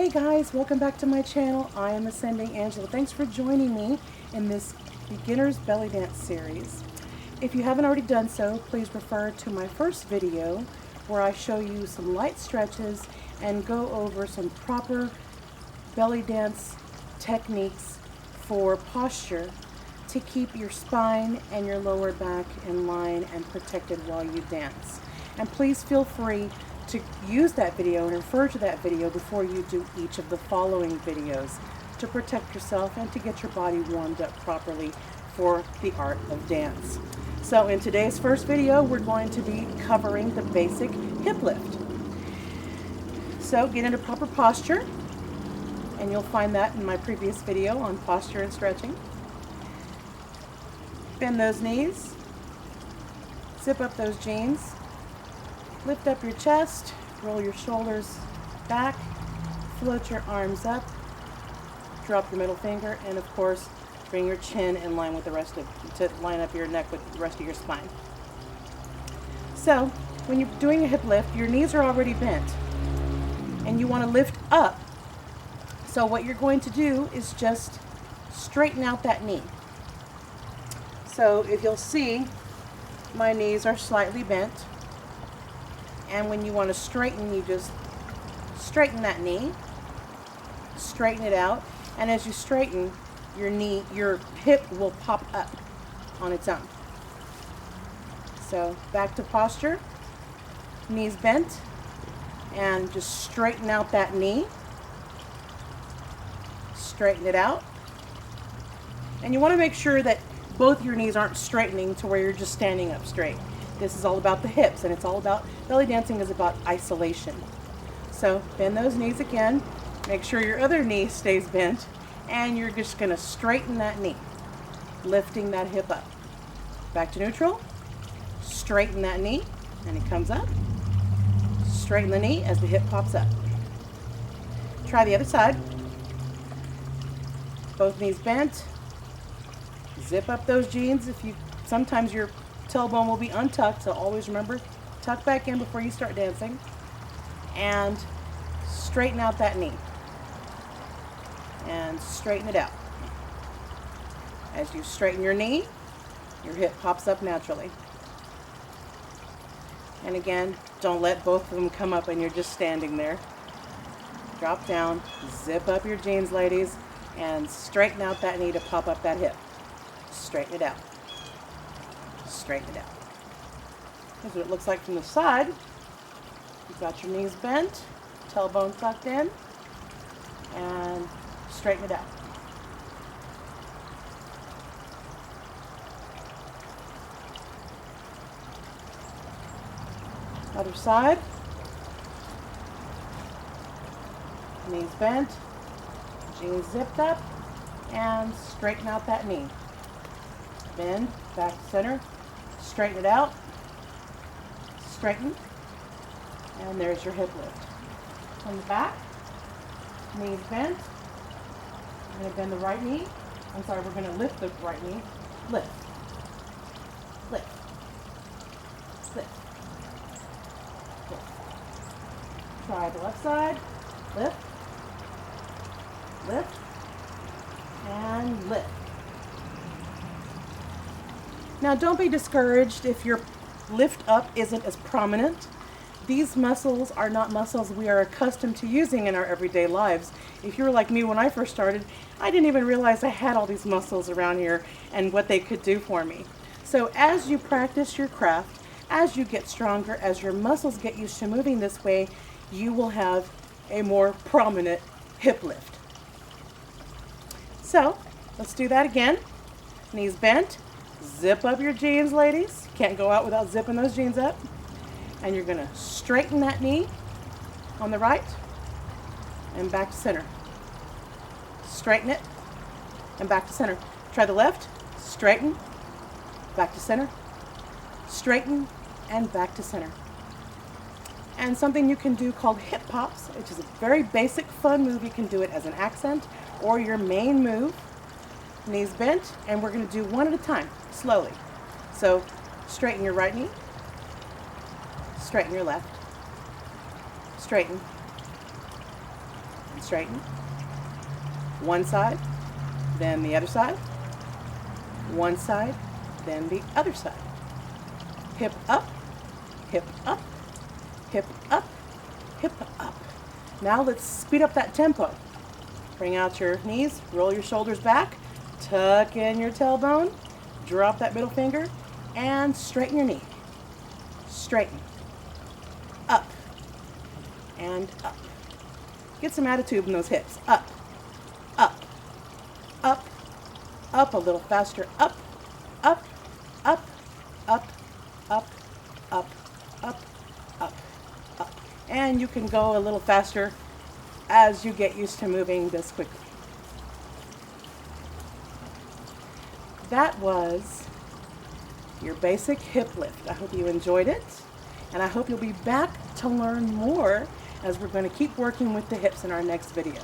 Hey guys, welcome back to my channel. I am Ascending Angela. Thanks for joining me in this beginner's belly dance series. If you haven't already done so, please refer to my first video where I show you some light stretches and go over some proper belly dance techniques for posture to keep your spine and your lower back in line and protected while you dance. And please feel free to use that video and refer to that video before you do each of the following videos to protect yourself and to get your body warmed up properly for the art of dance. So in today's first video, we're going to be covering the basic hip lift. So get into proper posture, and you'll find that in my previous video on posture and stretching. Bend those knees, zip up those jeans, lift up your chest, roll your shoulders back, float your arms up, drop your middle finger, and of course, bring your chin in line with the rest of, to line up your neck with the rest of your spine. So, when you're doing a hip lift, your knees are already bent, and you want to lift up. So what you're going to do is just straighten out that knee. So if you'll see, my knees are slightly bent. And when you want to straighten, you just straighten that knee, straighten it out, and as you straighten, your hip will pop up on its own. So back to posture, knees bent, and just straighten out that knee, straighten it out. And you want to make sure that both your knees aren't straightening to where you're just standing up straight. This is all about the hips, and it's all about, belly dancing is about isolation. So bend those knees again, make sure your other knee stays bent, and you're just gonna straighten that knee, lifting that hip up. Back to neutral, straighten that knee, and it comes up. Straighten the knee as the hip pops up. Try the other side. Both knees bent, zip up those jeans. Sometimes your tailbone will be untucked, so always remember, tuck back in before you start dancing, and straighten out that knee, and straighten it out. As you straighten your knee, your hip pops up naturally. And again, don't let both of them come up and you're just standing there. Drop down, zip up your jeans, ladies, and straighten out that knee to pop up that hip. Straighten it out. Straighten it out. Here's what it looks like from the side. You've got your knees bent, tailbone tucked in, and straighten it out. Other side. Knees bent, jeans zipped up, and straighten out that knee. Bend, back to center, straighten it out, straighten, and there's your hip lift. From the back, knees bent. I'm going to bend the right knee. We're going to lift the right knee. Lift, lift, lift, lift. Try the left side, lift, lift, and lift. Now don't be discouraged if your lift up isn't as prominent. These muscles are not muscles we are accustomed to using in our everyday lives. If you were like me when I first started, I didn't even realize I had all these muscles around here and what they could do for me. So as you practice your craft, as you get stronger, as your muscles get used to moving this way, you will have a more prominent hip lift. So let's do that again. Knees bent. Zip up your jeans, ladies. Can't go out without zipping those jeans up. And you're gonna straighten that knee on the right and back to center. Straighten it and back to center. Try the left, straighten, back to center, straighten, and back to center. And something you can do called hip pops, which is a very basic, fun move. You can do it as an accent or your main move. Knees bent, and we're going to do one at a time, slowly. So straighten your right knee, straighten your left, straighten, and straighten. One side, then the other side. One side, then the other side. Hip up, hip up, hip up, hip up. Now let's speed up that tempo. Bring out your knees, roll your shoulders back, tuck in your tailbone, drop that middle finger, and straighten your knee. Straighten. Up. And up. Get some attitude in those hips. Up. Up. Up. Up a little faster. Up. Up. Up. Up. Up. Up. Up. Up. Up. And you can go a little faster as you get used to moving this quickly. That was your basic hip lift. I hope you enjoyed it, and I hope you'll be back to learn more as we're going to keep working with the hips in our next video.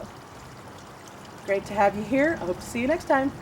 Great to have you here. I hope to see you next time.